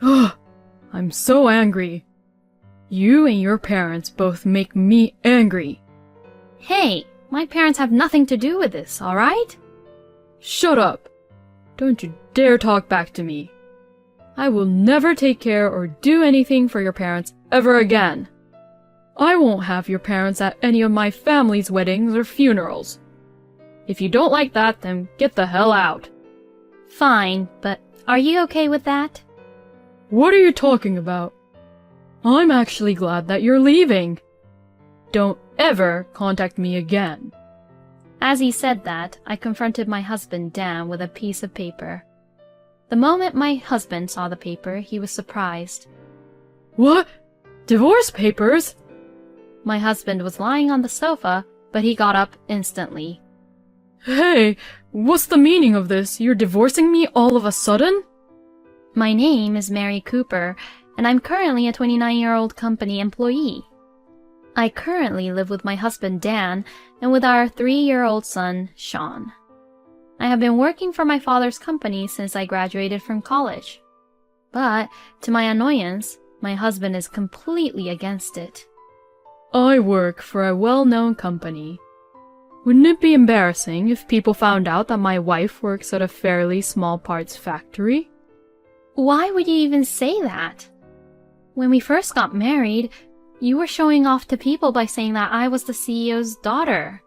Ugh, I'm so angry. You and your parents both make me angry. Hey, my parents have nothing to do with this, alright? Shut up. Don't you dare talk back to me. I will never take care or do anything for your parents ever again. I won't have your parents at any of my family's weddings or funerals. If you don't like that, then get the hell out. Fine, but are you okay with that? What are you talking about? I'm actually glad that you're leaving. Don't ever contact me again. As he said that, I confronted my husband, Dan, with a piece of paper. The moment my husband saw the paper, he was surprised. What? Divorce papers? My husband was lying on the sofa, but he got up instantly. Hey, what's the meaning of this? You're divorcing me all of a sudden? My name is Mary Cooper, and I'm currently a 29-year-old company employee. I currently live with my husband, Dan, and with our 3-year-old son, Sean. I have been working for my father's company since I graduated from college. But, to my annoyance, my husband is completely against it. I work for a well-known company. Wouldn't it be embarrassing if people found out that my wife works at a fairly small parts factory? Why would you even say that? When we first got married, you were showing off to people by saying that I was the CEO's daughter.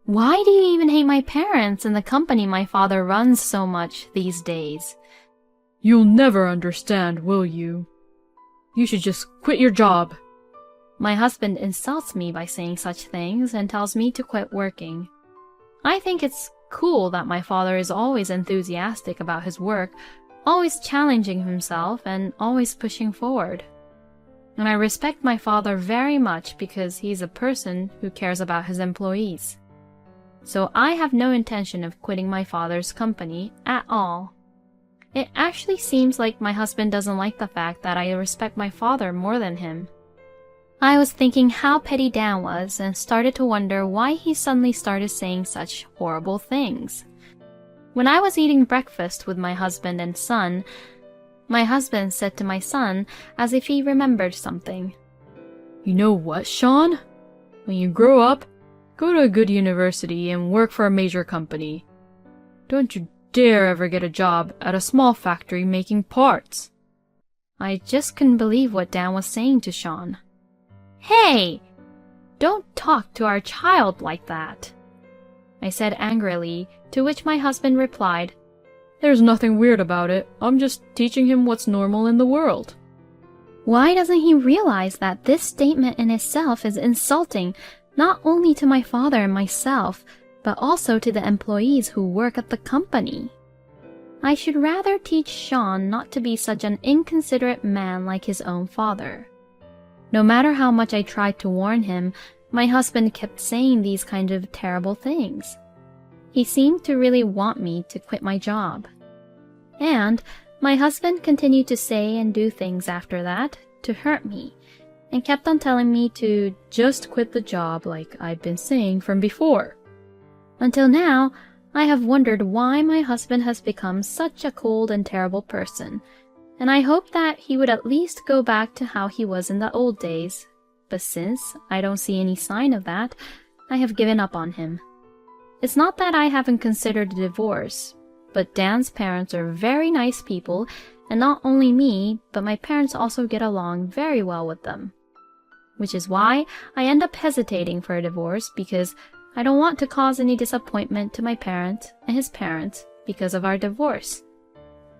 Why do you even hate my parents and the company my father runs so much these days? You'll never understand, will you? You should just quit your job. My husband insults me by saying such things and tells me to quit working. I think it's cool that my father is always enthusiastic about his work, always challenging himself and always pushing forward. And I respect my father very much because he's a person who cares about his employees. So I have no intention of quitting my father's company at all. It actually seems like my husband doesn't like the fact that I respect my father more than him. I was thinking how petty Dan was and started to wonder why he suddenly started saying such horrible things. When I was eating breakfast with my husband and son, my husband said to my son as if he remembered something. You know what, Sean? When you grow up, go to a good university and work for a major company. Don't you dare ever get a job at a small factory making parts. I just couldn't believe what Dan was saying to Sean. Hey! Don't talk to our child like that, I said angrily, to which my husband replied, There's nothing weird about it. I'm just teaching him what's normal in the world. Why doesn't he realize that this statement in itself is insulting not only to my father and myself, but also to the employees who work at the company? I should rather teach Sean not to be such an inconsiderate man like his own father. No matter how much I tried to warn him, my husband kept saying these kind of terrible things. He seemed to really want me to quit my job. And my husband continued to say and do things after that to hurt me, and kept on telling me to just quit the job like I'd been saying from before. Until now, I have wondered why my husband has become such a cold and terrible person, and I hoped that he would at least go back to how he was in the old days. But since I don't see any sign of that, I have given up on him. It's not that I haven't considered a divorce, but Dan's parents are very nice people, and not only me, but my parents also get along very well with them. Which is why I end up hesitating for a divorce, because I don't want to cause any disappointment to my parent and his parents because of our divorce.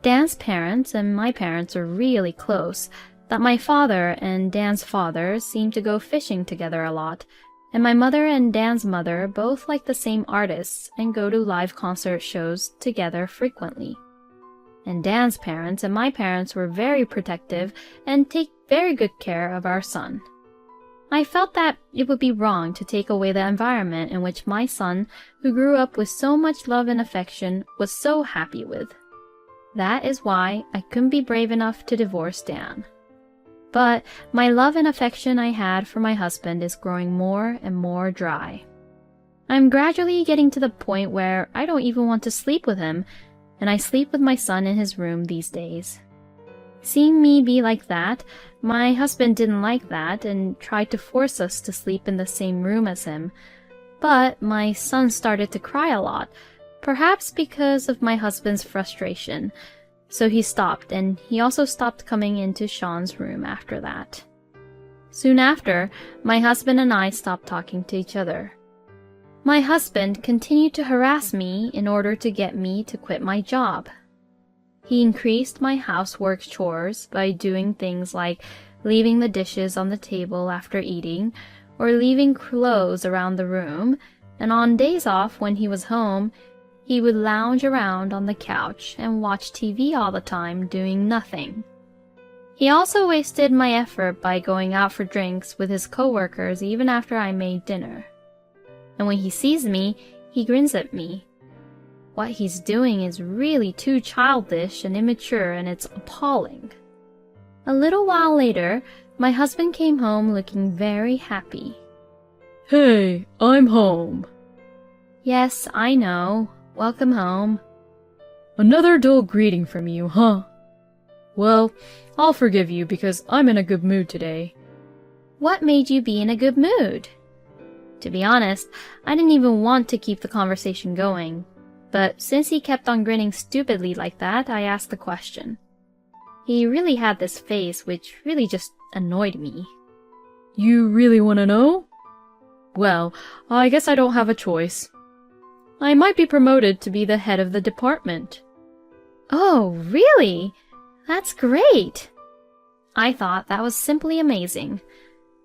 Dan's parents and my parents are really close, that my father and Dan's father seem to go fishing together a lot, and my mother and Dan's mother both like the same artists and go to live concert shows together frequently. And Dan's parents and my parents were very protective and take very good care of our son. I felt that it would be wrong to take away the environment in which my son, who grew up with so much love and affection, was so happy with. That is why I couldn't be brave enough to divorce Dan. But my love and affection I had for my husband is growing more and more dry. I'm gradually getting to the point where I don't even want to sleep with him, and I sleep with my son in his room these days. Seeing me be like that, my husband didn't like that and tried to force us to sleep in the same room as him. But my son started to cry a lot, perhaps because of my husband's frustration. So he stopped, and he also stopped coming into Sean's room after that. Soon after, my husband and I stopped talking to each other. My husband continued to harass me in order to get me to quit my job. He increased my housework chores by doing things like leaving the dishes on the table after eating, or leaving clothes around the room, and on days off when he was home, he would lounge around on the couch and watch TV all the time doing nothing. He also wasted my effort by going out for drinks with his coworkers even after I made dinner. And when he sees me, he grins at me. What he's doing is really too childish and immature, and it's appalling. A little while later, my husband came home looking very happy. Hey, I'm home. Yes, I know. Welcome home. Another dull greeting from you, huh? Well, I'll forgive you because I'm in a good mood today. What made you be in a good mood? To be honest, I didn't even want to keep the conversation going. But since he kept on grinning stupidly like that, I asked the question. He really had this face which really just annoyed me. You really want to know? Well, I guess I don't have a choice. I might be promoted to be the head of the department. Oh, really? That's great! I thought that was simply amazing.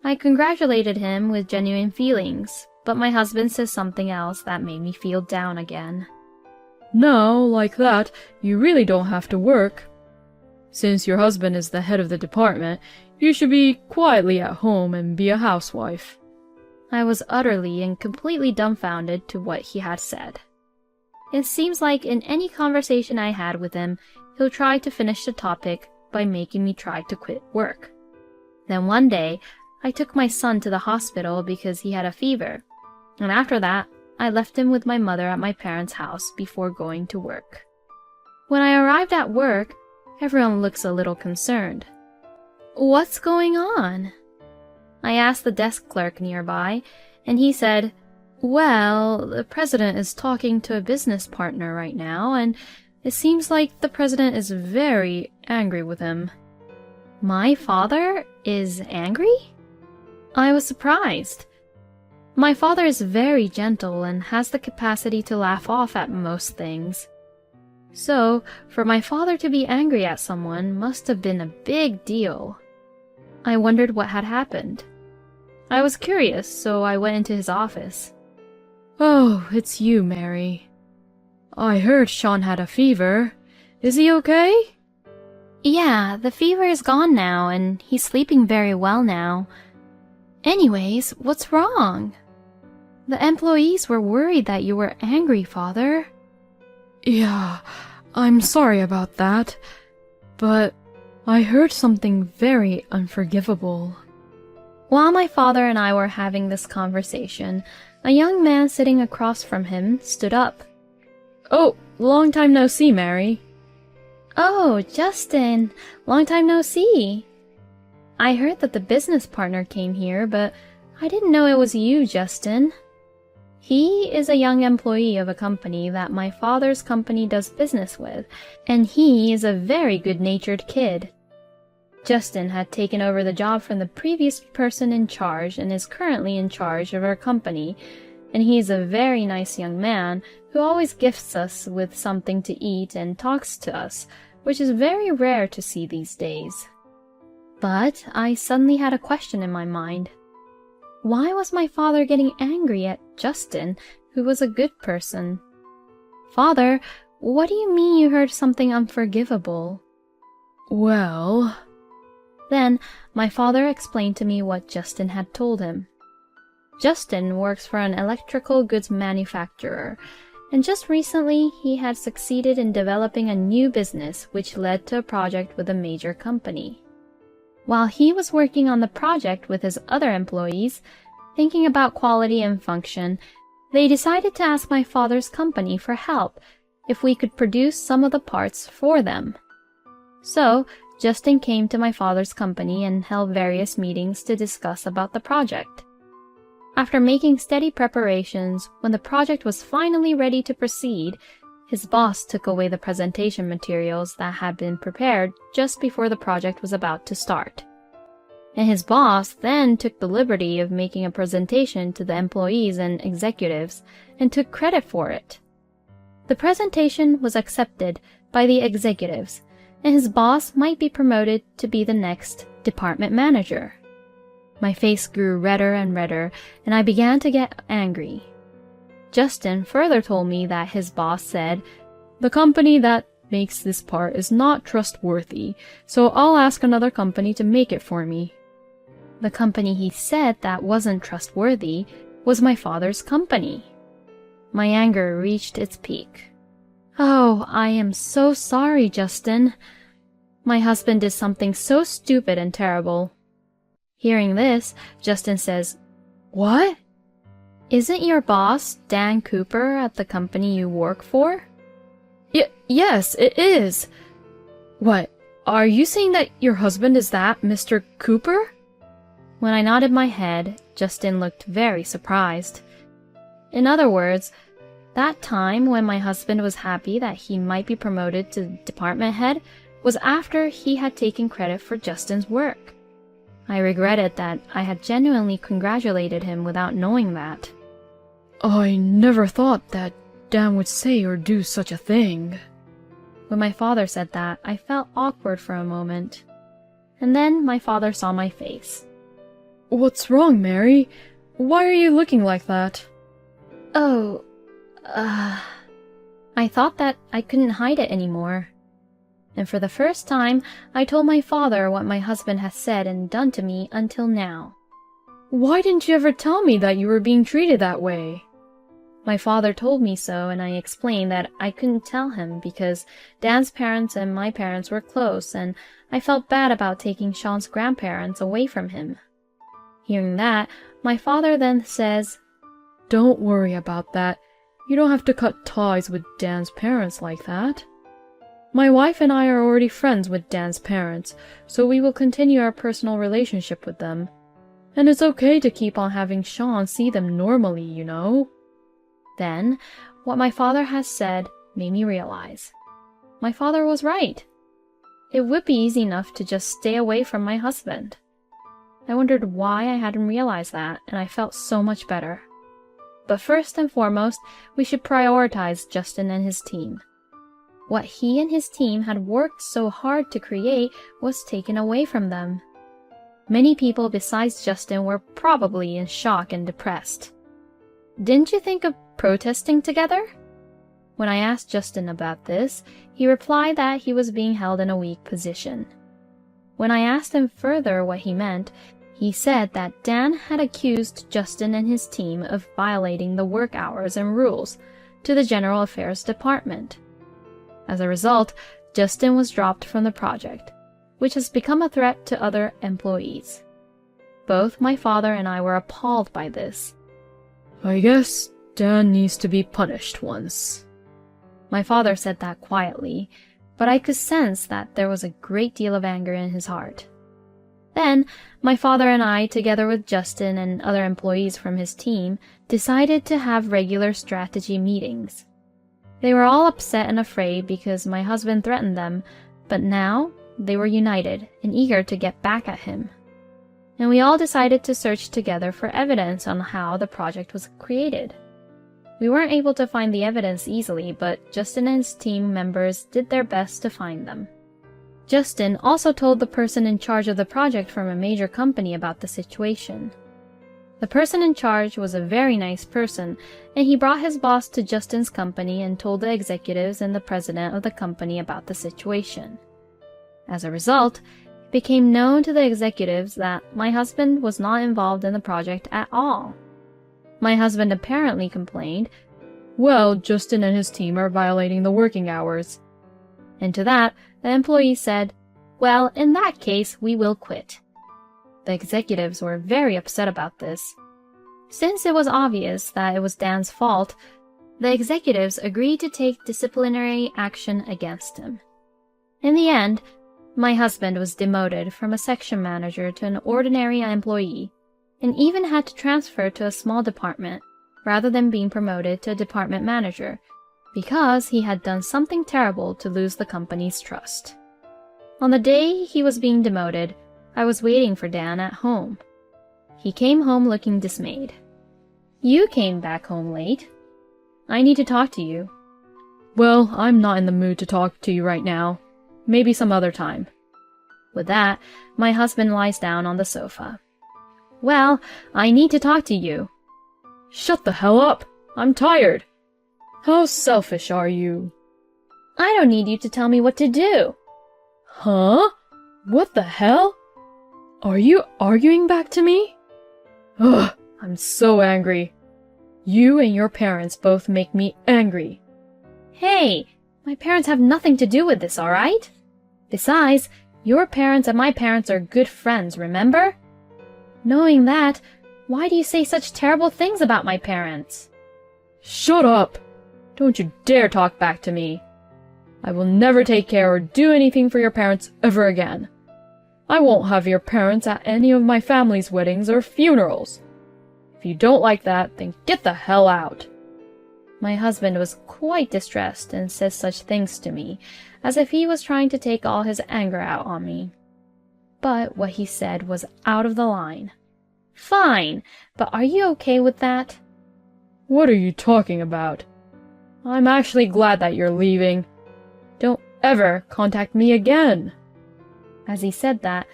I congratulated him with genuine feelings, but my husband says something else that made me feel down again. Now, like that, you really don't have to work. Since your husband is the head of the department, you should be quietly at home and be a housewife. I was utterly and completely dumbfounded to what he had said. It seems like in any conversation I had with him, he'll try to finish the topic by making me try to quit work. Then one day, I took my son to the hospital because he had a fever, and after that, I left him with my mother at my parents' house before going to work. When I arrived at work, everyone looks a little concerned. What's going on? I asked the desk clerk nearby, and he said, well, the president is talking to a business partner right now, and it seems like the president is very angry with him. My father is angry? I was surprised. My father is very gentle and has the capacity to laugh off at most things. So, for my father to be angry at someone must have been a big deal. I wondered what had happened. I was curious, so I went into his office. Oh, it's you, Mary. I heard Sean had a fever. Is he okay? Yeah, the fever is gone now, and he's sleeping very well now. Anyways, what's wrong? The employees were worried that you were angry, Father. Yeah, I'm sorry about that, but I heard something very unforgivable. While my father and I were having this conversation, a young man sitting across from him stood up. Oh, long time no see, Mary. Oh, Justin, long time no see. I heard that the business partner came here, but I didn't know it was you, Justin. He is a young employee of a company that my father's company does business with, and he is a very good-natured kid. Justin had taken over the job from the previous person in charge and is currently in charge of our company, and he is a very nice young man who always gifts us with something to eat and talks to us, which is very rare to see these days. But I suddenly had a question in my mind. Why was my father getting angry at Justin, who was a good person? Father, what do you mean you heard something unforgivable? Well... Then my father explained to me what Justin had told him. Justin works for an electrical goods manufacturer, and just recently he had succeeded in developing a new business which led to a project with a major company. While he was working on the project with his other employees, thinking about quality and function, they decided to ask my father's company for help if we could produce some of the parts for them. So, Justin came to my father's company and held various meetings to discuss about the project. After making steady preparations, when the project was finally ready to proceed, his boss took away the presentation materials that had been prepared just before the project was about to start. And his boss then took the liberty of making a presentation to the employees and executives and took credit for it. The presentation was accepted by the executives, and his boss might be promoted to be the next department manager. My face grew redder and redder, and I began to get angry. Justin further told me that his boss said, "The company that makes this part is not trustworthy, so I'll ask another company to make it for me." The company he said that wasn't trustworthy was my father's company. My anger reached its peak. "Oh, I am so sorry, Justin. My husband did something so stupid and terrible." Hearing this, Justin says, "What? Isn't your boss Dan Cooper at the company you work for?" Yes, it is. What, are you saying that your husband is that Mr. Cooper? When I nodded my head, Justin looked very surprised. In other words, that time when my husband was happy that he might be promoted to department head was after he had taken credit for Justin's work. I regretted that I had genuinely congratulated him without knowing that. I never thought that Dan would say or do such a thing. When my father said that, I felt awkward for a moment. And then my father saw my face. What's wrong, Mary? Why are you looking like that? Oh, I thought that I couldn't hide it anymore. And for the first time, I told my father what my husband had said and done to me until now. Why didn't you ever tell me that you were being treated that way? My father told me so, and I explained that I couldn't tell him because Dan's parents and my parents were close, and I felt bad about taking Sean's grandparents away from him. Hearing that, my father then says, "Don't worry about that. You don't have to cut ties with Dan's parents like that. My wife and I are already friends with Dan's parents, so we will continue our personal relationship with them. And it's okay to keep on having Sean see them normally, you know." Then, what my father has said made me realize. My father was right. It would be easy enough to just stay away from my husband. I wondered why I hadn't realized that, and I felt so much better. But first and foremost, we should prioritize Justin and his team. What he and his team had worked so hard to create was taken away from them. Many people besides Justin were probably in shock and depressed. Didn't you think of protesting together? When I asked Justin about this, he replied that he was being held in a weak position. When I asked him further what he meant, he said that Dan had accused Justin and his team of violating the work hours and rules to the General Affairs Department. As a result, Justin was dropped from the project, which has become a threat to other employees. Both my father and I were appalled by this. "I guess Dan needs to be punished once." My father said that quietly, but I could sense that there was a great deal of anger in his heart. Then, my father and I, together with Justin and other employees from his team, decided to have regular strategy meetings. They were all upset and afraid because my husband threatened them, but now they were united and eager to get back at him. And we all decided to search together for evidence on how the project was created. We weren't able to find the evidence easily, but Justin and his team members did their best to find them. Justin also told the person in charge of the project from a major company about the situation. The person in charge was a very nice person, and he brought his boss to Justin's company and told the executives and the president of the company about the situation. As a result, it became known to the executives that my husband was not involved in the project at all. My husband apparently complained, "Well, Justin and his team are violating the working hours." And to that, the employee said, "Well, in that case, we will quit." The executives were very upset about this. Since it was obvious that it was Dan's fault, the executives agreed to take disciplinary action against him. In the end, My husband was demoted from a section manager to an ordinary employee, and even had to transfer to a small department rather than being promoted to a department manager, because he had done something terrible to lose the company's trust. On the day he was being demoted, I was waiting for Dan at home. He came home looking dismayed. "You came back home late. I need to talk to you." Well, I'm not in the mood to talk to you right now. Maybe some other time. With that, my husband lies down on the sofa. "Well, I need to talk to you." Shut the hell up! I'm tired. How selfish are you? I don't need you to tell me what to do. Huh? What the hell? Are you arguing back to me? Ugh, I'm so angry. You and your parents both make me angry. Hey, my parents have nothing to do with this, alright? Besides, your parents and my parents are good friends, remember? Knowing that, why do you say such terrible things about my parents? Shut up! Don't you dare talk back to me. I will never take care or do anything for your parents ever again. I won't have your parents at any of my family's weddings or funerals. If you don't like that, then get the hell out. My husband was quite distressed and said such things to me, as if he was trying to take all his anger out on me. But what he said was out of the line. Fine, but are you okay with that? What are you talking about? I'm actually glad that you're leaving. Don't ever contact me again. As he said that,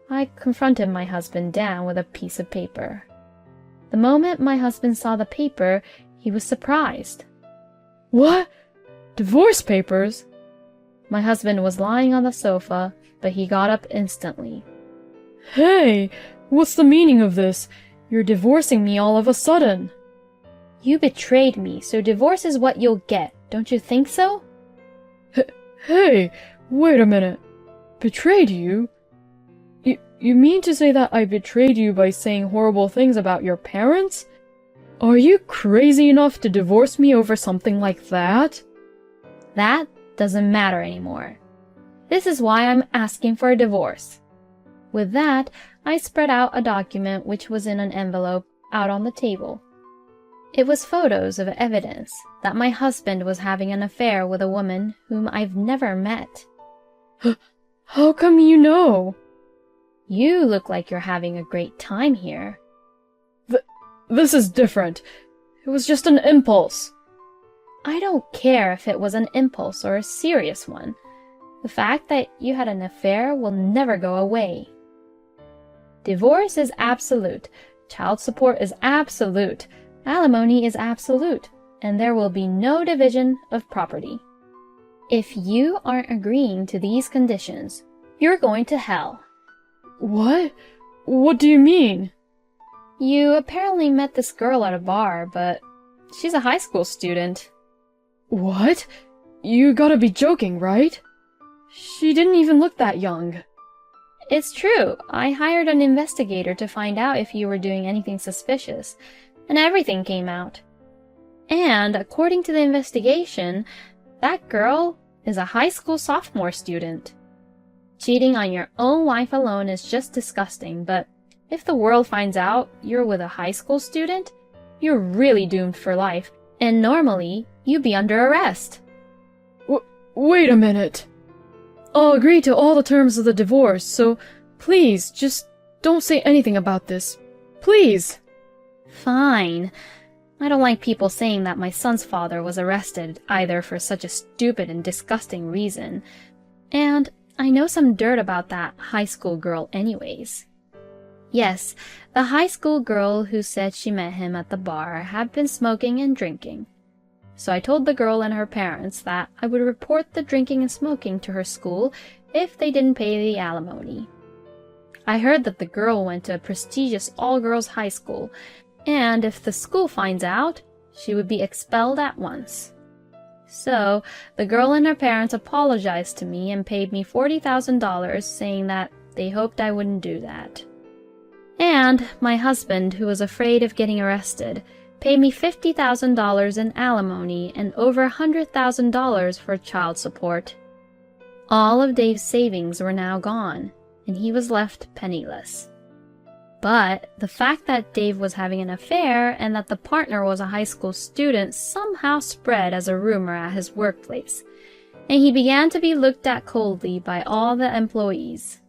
I confronted my husband Dan with a piece of paper. The moment my husband saw the paper, he was surprised. What? Divorce papers? My husband was lying on the sofa, but he got up instantly. Hey, what's the meaning of this? You're divorcing me all of a sudden. You betrayed me, so divorce is what you'll get. Don't you think so? Hey, wait a minute. Betrayed you? You mean to say that I betrayed you by saying horrible things about your parents? Are you crazy enough to divorce me over something like that? That doesn't matter anymore. This is why I'm asking for a divorce. With that, I spread out a document which was in an envelope out on the table. It was photos of evidence that my husband was having an affair with a woman whom I've never met. How come you know? You look like you're having a great time here. This is different. It was just an impulse. I don't care if it was an impulse or a serious one. The fact that you had an affair will never go away. Divorce is absolute. Child support is absolute. Alimony is absolute. And there will be no division of property. If you aren't agreeing to these conditions, you're going to hell. What? What do you mean? You apparently met this girl at a bar, but she's a high school student. What? You gotta be joking, right? She didn't even look that young. It's true. I hired an investigator to find out if you were doing anything suspicious, and everything came out. And according to the investigation, that girl is a high school sophomore student. Cheating on your own wife alone is just disgusting, but if the world finds out you're with a high school student, you're really doomed for life, and normally you'd be under arrest. Wait a minute. I'll agree to all the terms of the divorce, so please, just don't say anything about this. Please. Fine. I don't like people saying that my son's father was arrested either for such a stupid and disgusting reason, and I know some dirt about that high school girl anyways. Yes, the high school girl who said she met him at the bar had been smoking and drinking. So I told the girl and her parents that I would report the drinking and smoking to her school if they didn't pay the alimony. I heard that the girl went to a prestigious all-girls high school, and if the school finds out, she would be expelled at once. So, the girl and her parents apologized to me and paid me $40,000, saying that they hoped I wouldn't do that. And my husband, who was afraid of getting arrested, paid me $50,000 in alimony and over $100,000 for child support. All of Dave's savings were now gone, and he was left penniless. But the fact that Dave was having an affair and that the partner was a high school student somehow spread as a rumor at his workplace, and he began to be looked at coldly by all the employees.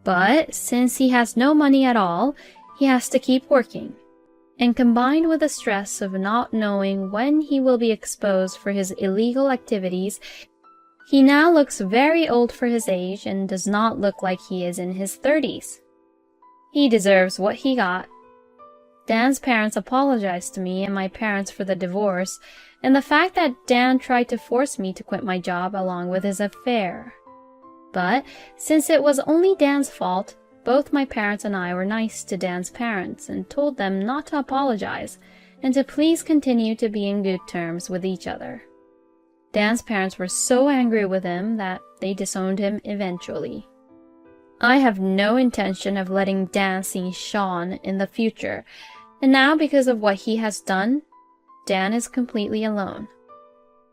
But since he has no money at all, he has to keep working. And combined with the stress of not knowing when he will be exposed for his illegal activities, he now looks very old for his age and does not look like he is in his 30s. He deserves what he got. Dan's parents apologized to me and my parents for the divorce, and the fact that Dan tried to force me to quit my job along with his affair. But since it was only Dan's fault, both my parents and I were nice to Dan's parents and told them not to apologize and to please continue to be in good terms with each other. Dan's parents were so angry with him that they disowned him eventually. I have no intention of letting Dan see Sean in the future, and now because of what he has done, Dan is completely alone.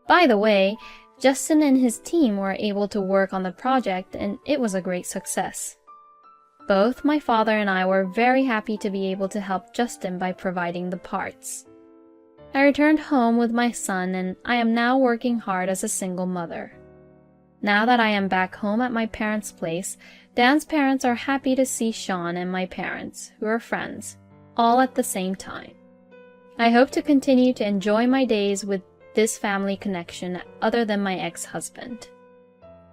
By the way, Justin and his team were able to work on the project and it was a great success. Both my father and I were very happy to be able to help Justin by providing the parts. I returned home with my son and I am now working hard as a single mother. Now that I am back home at my parents' place, Dan's parents are happy to see Sean and my parents, who are friends, all at the same time. I hope to continue to enjoy my days with this family connection other than my ex-husband.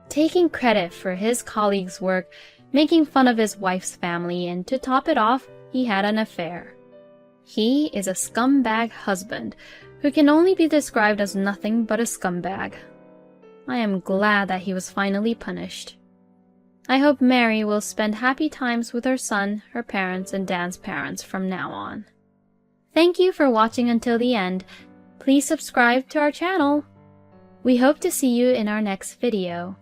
Taking credit for his colleagues' work, making fun of his wife's family, and to top it off, he had an affair. He is a scumbag husband who can only be described as nothing but a scumbag. I am glad that he was finally punished. I hope Mary will spend happy times with her son, her parents, and Dan's parents from now on. Thank you for watching until the end. Please subscribe to our channel. We hope to see you in our next video.